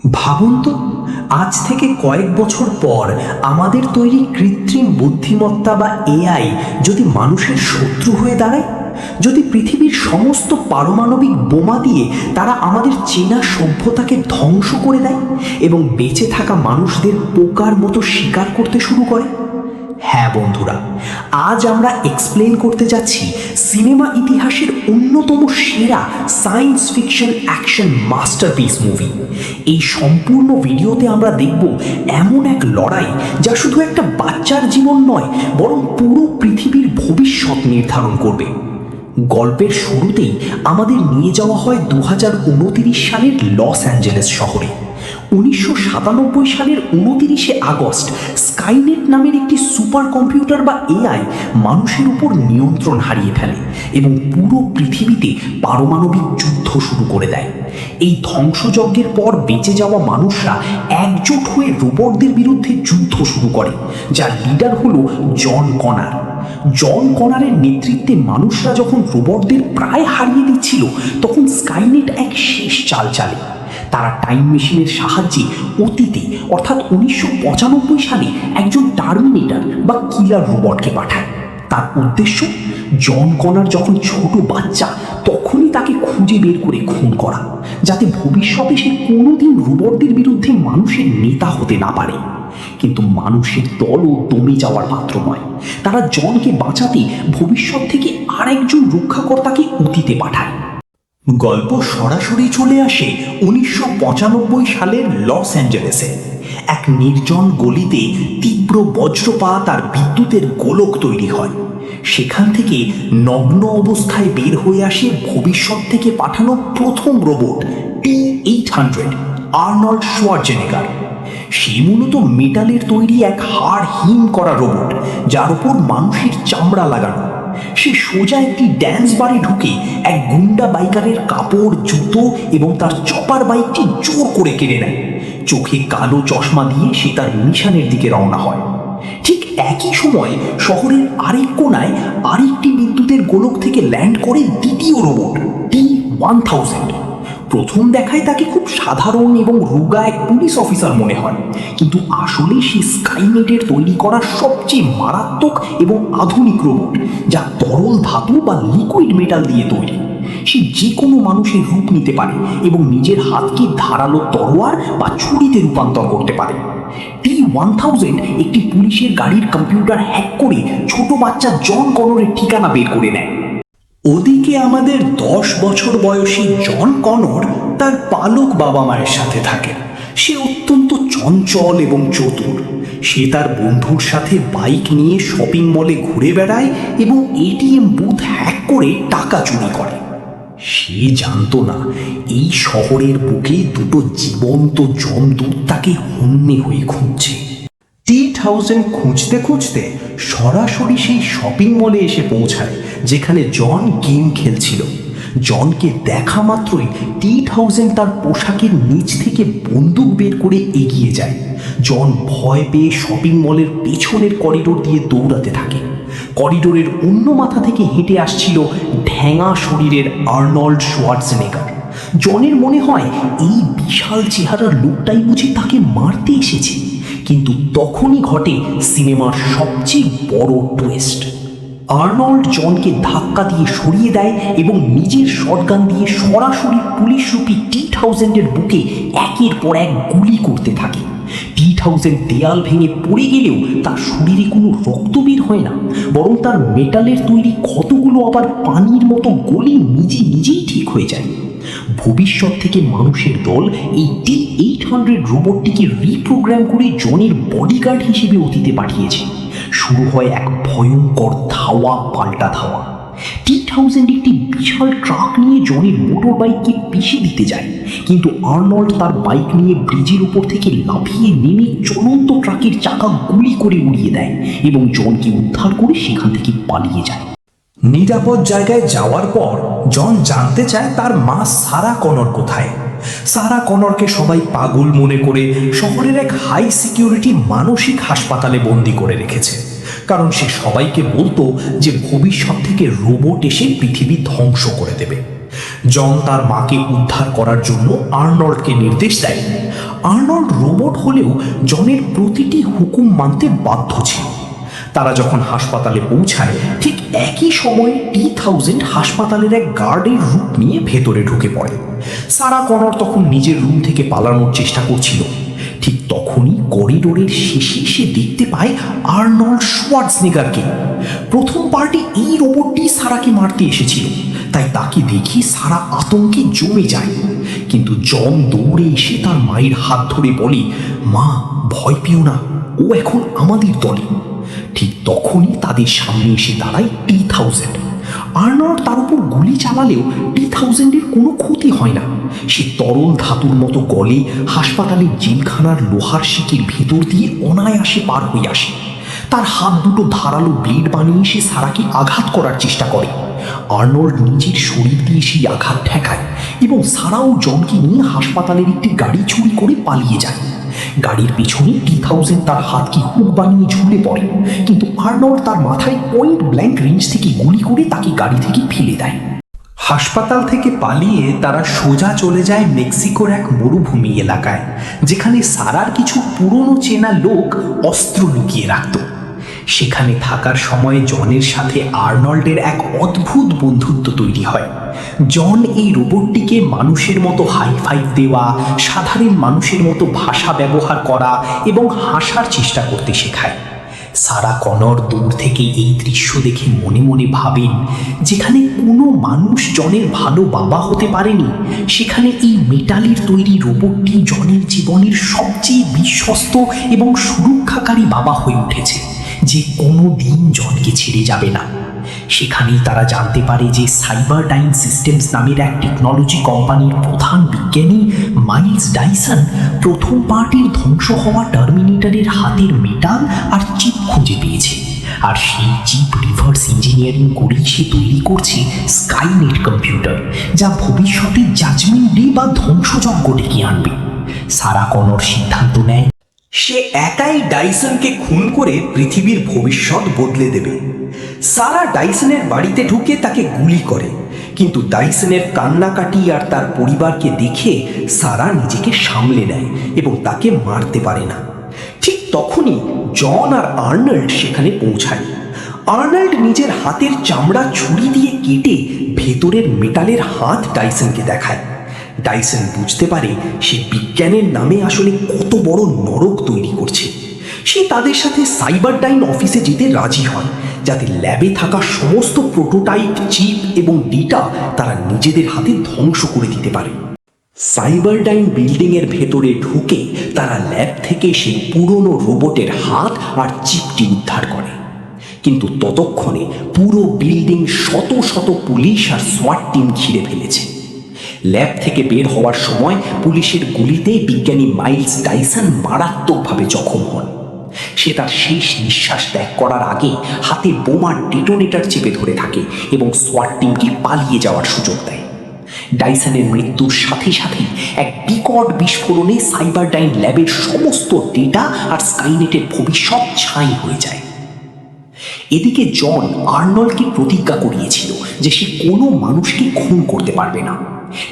ভাবুন তো, আজ থেকে কয়েক বছর পর আমাদের তৈরি কৃত্রিম বুদ্ধিমত্তা বা এআই যদি মানুষের শত্রু হয়ে দাঁড়ায়, যদি পৃথিবীর সমস্ত পারমাণবিক বোমা দিয়ে তারা আমাদের চেনা সভ্যতাকে ধ্বংস করে দেয় এবং বেঁচে থাকা মানুষদের পোকার মতো শিকার করতে শুরু করে। হ্যাঁ বন্ধুরা, আজ আমরা এক্সপ্লেন করতে যাচ্ছি সিনেমা ইতিহাসের অন্যতম সেরা science fiction action masterpiece movie. এই সম্পূর্ণ ভিডিওতে আমরা দেখব এমন এক লড়াই যা শুধু একটা বাচ্চার জীবন নয়, বরং পুরো পৃথিবীর ভবিষ্যৎ নির্ধারণ করবে। গল্পের শুরুতেই আমাদের নিয়ে যাওয়া হয় 2029 সালের লস অ্যাঞ্জেলেস শহরে। 1997 সালের 29শে আগস্ট স্কাইনেট নামের একটি সুপার কম্পিউটার বা এআই মানুষের উপর নিয়ন্ত্রণ হারিয়ে ফেলে এবং পুরো পৃথিবীতে পারমাণবিক যুদ্ধ শুরু করে দেয়। এই ধ্বংসযজ্ঞের পর বেঁচে যাওয়া মানুষরা একজোট হয়ে রোবটদের বিরুদ্ধে যুদ্ধ শুরু করে, যার লিডার হলো জন কনার। জন কনারের নেতৃত্বে মানুষরা যখন রোবটদের প্রায় হারিয়ে দিচ্ছিল, তখন স্কাইনেট এক শেষ চাল চালে। তারা টাইম মেশিনের সাহায্যে অতীতে অর্থাৎ 1995 সালে একজন টার্মিনেটর বা কিলার রোবটকে পাঠায়। তার উদ্দেশ্য, জন কনার যখন ছোট বাচ্চা তখনই তাকে খুঁজে বের করে খুন করা, যাতে ভবিষ্যতে সে কোনোদিন রোবটদের বিরুদ্ধে মানুষের নেতা হতে না পারে। কিন্তু মানুষের দলও দমে যাওয়ার পাত্র নয়। তারা জনকে বাঁচাতে ভবিষ্যৎ থেকে আরেকজন রক্ষাকর্তাকে অতীতে পাঠায়। গল্প সরাসরি চলে আসে 1995 সালের লস অ্যাঞ্জেলেসে। এক নির্জন গলিতে তীব্র বজ্রপাত আর বিদ্যুতের গোলক তৈরি হয়। সেখান থেকে নগ্ন অবস্থায় বের হয়ে আসে ভবিষ্যৎ থেকে পাঠানো প্রথম রোবট T-800 আর্নল্ড শোয়ার্জনেগার। সে মূলত মেটালের তৈরি এক হাড় হিম করা রোবট, যার উপর মানুষের চামড়া লাগানো। সে সোজা একটি ড্যান্স বারে ঢুকে এক গুন্ডা বাইকারের কাপড়, জুতো এবং তার চপার বাইকটি জোর করে কেড়ে নেয়। চোখে কালো চশমা দিয়ে সে তার মিশনের দিকে রওনা হয়। ঠিক একই সময় শহরের আরেক কোনায় আরেকটি বিদ্যুতের গোলক থেকে ল্যান্ড করে দ্বিতীয় রোবট T-1000। প্রথম দেখায় তাকে খুব সাধারণ এবং রোগা এক পুলিশ অফিসার মনে হয়, কিন্তু আসলে সে স্কাইনেটের তৈরি করা সবচেয়ে মারাত্মক এবং আধুনিক রোবট, যা তরল ধাতু বা লিকুইড মেটাল দিয়ে তৈরি। সে যে কোনো মানুষের রূপ নিতে পারে এবং নিজের হাতকে ধারালো তরোয়ার বা ছুরিতে রূপান্তর করতে পারে। T-1000 একটি পুলিশের গাড়ির কম্পিউটার হ্যাক করে ছোট বাচ্চা জন কনরের ঠিকানা বের করে নেয়। ওদিকে আমাদের 10 বছর বয়সী জন কনর তার পালক বাবা মায়ের সাথে থাকে। সে অত্যন্ত চঞ্চল এবং চতুর। সে তার বন্ধুর সাথে বাইক নিয়ে শপিং মলে ঘুরে বেড়ায় এবং এটিএম বুথ হ্যাক করে টাকা চুরি করে। সে জানতো না এই শহরের বুকে দুটো জীবন্ত জমদূত তাকে হন্যে হয়ে খুঁজছে। T-1000 খুঁজতে খুঁজতে সরাসরি সেই শপিং মলে এসে পৌঁছায় যেখানে জন গেম খেলছিল। জনকে দেখা মাত্রই T-1000 তার পোশাকের নিচ থেকে বন্দুক বের করে এগিয়ে যায়। জন ভয় পেয়ে শপিং মলের পেছনের করিডোর দিয়ে দৌড়াতে থাকে। করিডোরের অন্য মাথা থেকে হেঁটে আসছিল ঢ্যাঙা শরীরের আর্নল্ড শোয়ার্জনেগার। জনের মনে হয় এই বিশাল চেহারার লোকটাই বুঝি তাকে মারতে এসেছে। কিন্তু তখনই ঘটে সিনেমার সবচেয়ে বড় টুইস্ট। আর্নল্ড জনকে ধাক্কা দিয়ে সরিয়ে দেয় এবং নিজের শটগান দিয়ে সরাসরি পুলিশরূপী T-1000 বুকে একের পর এক গুলি করতে থাকে। T-1000 দেয়াল ভেঙে পড়ে গেলেও তার শরীরে কোনো রক্ত বের হয় না, বরং তার মেটালের তৈরি ক্ষতগুলো আবার পানির মতো গলে নিজেই ঠিক হয়ে যায়। ভবিষ্যৎ থেকে মানুষের দল এই T-800 রোবটটিকে রিপ্রোগ্রাম করে জনের বডিগার্ড হিসেবে অতীতে পাঠিয়েছে। শুরু হয় এক ভয়ঙ্কর ধাওয়া পাল্টা ধাওয়া। T-1000 একটি বিশাল ট্রাক নিয়ে জনের মোটর বাইককে পিষে দিতে যায়, কিন্তু আর্নল্ড তার বাইক নিয়ে ব্রিজের উপর থেকে লাফিয়ে নেমে চলন্ত ট্রাকের চাকা গুলি করে উড়িয়ে দেয় এবং জনকে উদ্ধার করে সেখান থেকে পালিয়ে যায়। নিরাপদ জায়গায় যাওয়ার পর জন জানতে চায় তার মা সারা কনর কোথায়। সারা কনরকে সবাই পাগল মনে করে শহরের এক হাই সিকিউরিটি মানসিক হাসপাতালে বন্দি করে রেখেছে, কারণ সে সবাইকে বলতো যে ভবিষ্যৎ থেকে রোবট এসে পৃথিবী ধ্বংস করে দেবে। জন তার মাকে উদ্ধার করার জন্য আর্নল্ডকে নির্দেশ দেয়। আর্নল্ড রোবট হলেও জনের প্রতিটি হুকুম মানতে বাধ্য ছিল। তারা যখন হাসপাতালে পৌঁছায় ঠিক একই সময়ে T-1000 হাসপাতালের এক গার্ডের রূপ নিয়ে ভেতরে ঢুকে পড়ে। সারা কনর তখন নিজের রুম থেকে পালানোর চেষ্টা করছিল। ঠিক তখনই করিডোরের শেষে সে দেখতে পায় আর্নল্ড শোয়ার্জনেগারকে। প্রথম পার্টি এই রোবটটি সারাকে মারতে এসেছিল, তাই তাকে দেখে সারা আতঙ্কে জমে যায়। কিন্তু জন দৌড়ে এসে তার মায়ের হাত ধরে বলে, মা ভয় পেও না, ও এখন আমাদের দলে। ঠিক তখনই তাদের সামনে এসে দাঁড়ায় T-1000। আর্নল্ড তার উপর গুলি চালালেও T-1000-এর কোনো ক্ষতি হয় না। সে তরল ধাতুর মতো গলে হাসপাতালের জেলখানার লোহার শিকের ভেতর দিয়ে অনায়াসে পার হয়ে আসে। তার হাত দুটো ধারালো ব্লেড বানিয়ে সে সারাকে আঘাত করার চেষ্টা করে। আর্নল্ড নিজের শরীর দিয়ে সেই আঘাত ঠেকায় এবং সারা ও জনকে নিয়ে হাসপাতালের একটি গাড়ি চুরি করে পালিয়ে যায়। গাড়ির পিছনে T-1000 তার হাতকে হুক বানিয়ে ঝুলে পড়ে, কিন্তু আর্নল্ড তার মাথায় পয়েন্ট ব্ল্যাঙ্ক রেঞ্জ থেকে গুলি করে তাকে গাড়ি থেকে ফেলে দেয়। হাসপাতাল থেকে পালিয়ে তারা সোজা চলে যায় মেক্সিকোর এক মরুভূমি এলাকায়, যেখানে সারার কিছু পুরনো চেনা লোক অস্ত্র লুকিয়ে রাখত। সেখানে থাকার সময় জনের সাথে আর্নল্ডের এক অদ্ভুত বন্ধুত্ব তৈরি হয়। জন এই রোবটটিকে মানুষের মতো হাই ফাইভ দেওয়া, সাধারণ মানুষের মতো ভাষা ব্যবহার করা এবং হাসার চেষ্টা করতে শেখায়। সারা কনর দূর থেকে এই দৃশ্য দেখে মনে মনে ভাবেন, যেখানে কোনো মানুষ জনের ভালো বাবা হতে পারেনি, সেখানে এই মেটালের তৈরি রোবটটি জনের জীবনের সবচেয়ে বিশ্বস্ত এবং সুরক্ষাকারী বাবা হয়ে উঠেছে, যে কোনো দিন জনকে ছেড়ে যাবে না। সেখানেই তারা জানতে পারে যে সাইবারডাইন সিস্টেমস নামের এক টেকনোলজি কোম্পানির প্রধান বিজ্ঞানী মাইলস ডাইসন প্রথম পার্টির ধ্বংস হওয়া টার্মিনেটরের হাতের মেটাল আর চিপ খুঁজে পেয়েছে। আর সেই চিপ রিভার্স ইঞ্জিনিয়ারিং করেই সে তৈরি করছে স্কাইনেট কম্পিউটার, যা ভবিষ্যতে জাজমেন্ট ডে বা ধ্বংসযজ্ঞ ডেকে আনবে। সারা কনর সিদ্ধান্ত নেয় সে একাই ডাইসনকে খুন করে পৃথিবীর ভবিষ্যৎ বদলে দেবে। সারা ডাইসনের বাড়িতে ঢুকে তাকে গুলি করে, কিন্তু ডাইসনের কান্নাকাটি আর তার পরিবারকে দেখে সারা নিজেকে সামলে নেয় এবং তাকে মারতে পারে না। ঠিক তখনই জন আর আর্নল্ড সেখানে পৌঁছায়। আর্নল্ড নিজের হাতের চামড়া ছুরি দিয়ে কেটে ভেতরের মেটালের হাত ডাইসনকে দেখায়। ডাইসন বুঝতে পারে সে বিজ্ঞানের নামে আসলে কত বড় নরক তৈরি করছে। সে তাদের সাথে সাইবারডাইন অফিসে যেতে রাজি হয়, যাতে ল্যাবে থাকা সমস্ত প্রোটোটাইপ, চিপ এবং ডেটা তারা নিজেদের হাতে ধ্বংস করে দিতে পারে। সাইবারডাইন বিল্ডিংয়ের ভেতরে ঢুকে তারা ল্যাব থেকে সেই পুরনো রোবটের হাত আর চিপটি উদ্ধার করে। কিন্তু ততক্ষণে পুরো বিল্ডিং শত শত পুলিশ আর সোয়াট টিম ঘিরে ফেলেছে। ল্যাব থেকে বের হওয়ার সময় পুলিশের গুলিতে বিজ্ঞানী মাইলস ডাইসন মারাত্মকভাবে জখম হন। সে তার শেষ নিঃশ্বাস ত্যাগ করার আগে হাতে বোমার ডেটোনেটর চেপে ধরে থাকে এবং সোয়াট টিমকে পালিয়ে যাওয়ার সুযোগ দেয়। ডাইসনের মৃত্যুর সাথে সাথে এক বিকট বিস্ফোরণে সাইবারডাইন ল্যাবের সমস্ত ডেটা আর স্কাইনেটের ভবিষ্যৎ ছাই হয়ে যায়। এদিকে জন আর্নল্ডকে প্রতিজ্ঞা করিয়েছিল যে সে কোনো মানুষকে খুন করতে পারবে না।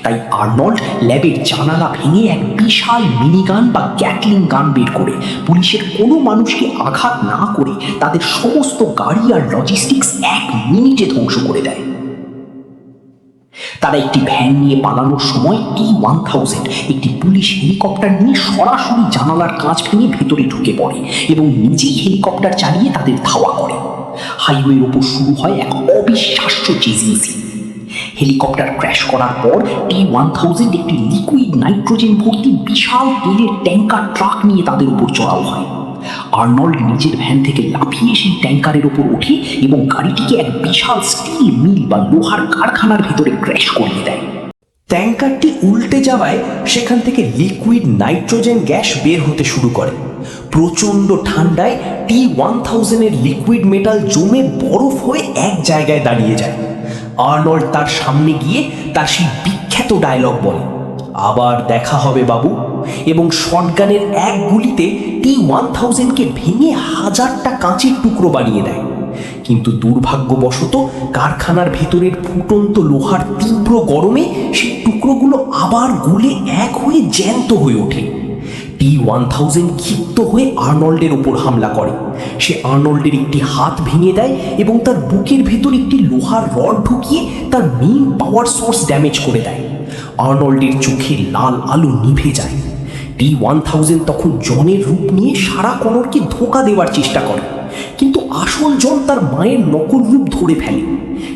তাই আর্নল্ড ল্যাবের জানালা ভেঙে এক বিশাল মিনিগান বা ক্যাটলিং গান বের করে পুলিশের কোনো মানুষকে আঘাত না করে তাদের সমস্ত গাড়ি আর লজিস্টিক্স 1 মিনিটে ধ্বংস করে দেয়। তারা একটি ভ্যান নিয়ে পালানোর সময় T-1000 একটি পুলিশ হেলিকপ্টার নিয়ে সরাসরি জানালার কাঁচ ভেঙে ভেতরে ঢুকে পড়ে এবং নিজেই হেলিকপ্টার চালিয়ে তাদের ধাওয়া করে। হাইওয়ের ওপর শুরু হয় এক অবিশ্বাস্য চেজিং সিন। হেলিকপ্টার ক্র্যাশ করার পর T-1000 একটি লিকুইড নাইট্রোজেন ভর্তি বিশাল তেলের ট্যাঙ্কার ট্রাক নিয়ে তাদের উপর চড়াও হয়। আর্নল্ড নিজের ভ্যান থেকে লাফিয়ে সেই ট্যাঙ্কারের ওপর ওঠে এবং গাড়িটিকে এক বিশাল স্টিল মিল বা লোহার কারখানার ভেতরে ক্র্যাশ করিয়ে দেয়। ট্যাঙ্কারটি উল্টে যাওয়ায় সেখান থেকে লিকুইড নাইট্রোজেন গ্যাস বের হতে শুরু করে। প্রচণ্ড ঠান্ডায় T-1000-এর লিকুইড মেটাল জমে বরফ হয়ে এক জায়গায় দাঁড়িয়ে যায়। আর্নল্ড তার সামনে গিয়ে তার সেই বিখ্যাত ডায়লগ বলে, আবার দেখা হবে বাবু, এবং শটগানের এক গুলিতে T-1000-কে ভেঙে 1000টা কাঁচের টুকরো বানিয়ে দেয়। কিন্তু দুর্ভাগ্যবশত কারখানার ভেতরের ফুটন্ত লোহার তীব্র গরমে সেই টুকরোগুলো আবার গলে এক হয়ে জ্যান্ত হয়ে ওঠে। T-1000 ক্ষিপ্ত হয়ে আর্নল্ডের ওপর হামলা করে। সে আর্নল্ডের একটি হাত ভেঙে দেয় এবং তার বুকের ভেতর একটি লোহার রড ঢুকিয়ে তার মেইন পাওয়ার সোর্স ড্যামেজ করে দেয়। আর্নল্ডের চোখে লাল আলো নিভে যায়। T-1000 তখন জনের রূপ নিয়ে সারা কনরকে ধোঁকা দেওয়ার চেষ্টা করে, কিন্তু আসল জন তার মায়ের নকল রূপ ধরে ফেলে।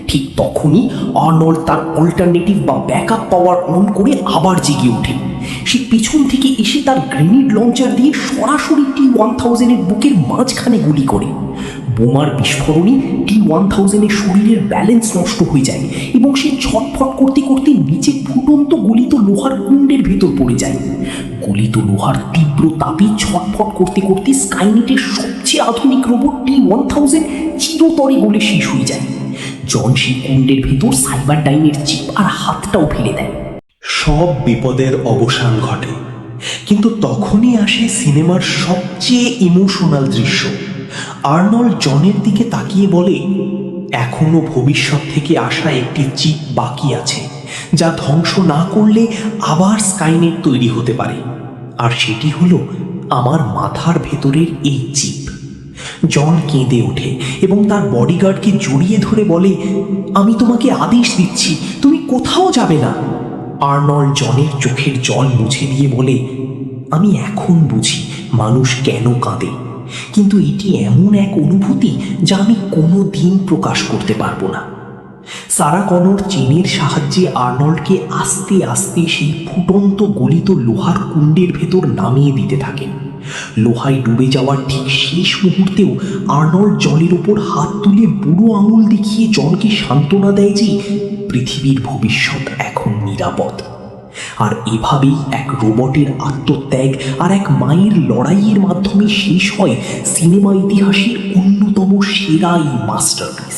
ঠিক তখনই আর্নল্ড তার অল্টারনেটিভ বা ব্যাকআপ পাওয়ার অন করে আবার জেগে ওঠে। সে পিছন থেকে এসে তার গ্রেনেড লঞ্চার দিয়ে সরাসরি T-1000 এর বুকের মাঝখানে গুলি করে। বোমার বিস্ফোরণে T-1000 এর শরীরের ব্যালেন্স নষ্ট হয়ে যায় এবং সে ছটফট করতে করতে নিচে ফুটন্ত গলিত লোহার কুণ্ডের ভেতর পড়ে যায়। গলিত লোহার তীব্র তাপে ছটফট করতে করতে স্কাইনেটের সবচেয়ে আধুনিক রোবট T-1000 চিরতরে গলে শেষ হয়ে যায়। জন সেই কুণ্ডের ভেতর সাইবারডাইনের চিপ আর হাতটাও ফেলে দেয়। সব বিপদের অবসান ঘটে, কিন্তু তখনই আসে সিনেমার সবচেয়ে ইমোশনাল দৃশ্য। আর্নল্ড জনের দিকে তাকিয়ে বলে, এখনো ভবিষ্যৎ থেকে আসা একটি চিপ বাকি আছে, যা ধ্বংস না করলে আবার স্কাইনেট তৈরি হতে পারে। আর সেটি হলো আমার মাথার ভেতরের এই চিপ। জন কেঁদে ওঠে এবং তার বডিগার্ডকে জড়িয়ে ধরে বলে, আমি তোমাকে আদেশ দিচ্ছি, তুমি কোথাও যাবে না। আর্নল্ড জনের চোখের জল মুছে দিয়ে বলে, আমি এখন বুঝি মানুষ কেন কাঁদে, কিন্তু এটি এমন এক অনুভূতি যা আমি কোনো দিন প্রকাশ করতে পারবো না। সারা কনর চেনের সাহায্যে আর্নল্ডকে আস্তে আস্তে সেই ফুটন্ত গলিত লোহার কুণ্ডের ভেতর নামিয়ে দিতে থাকেন। লোহায় ডুবে যাওয়ার ঠিক শেষ মুহূর্তেও আর্নল্ড জলের ওপর হাত তুলে বুড়ো আঙুল দেখিয়ে জনকে সান্ত্বনা দেয় যে পৃথিবীর ভবিষ্যৎ এখন নিরাপদ। আর এভাবেই এক রোবটের আত্মত্যাগ আর এক মায়ের লড়াইয়ের মাধ্যমে শেষ হয় সিনেমা ইতিহাসের অন্যতম সেরা এই মাস্টারপিস।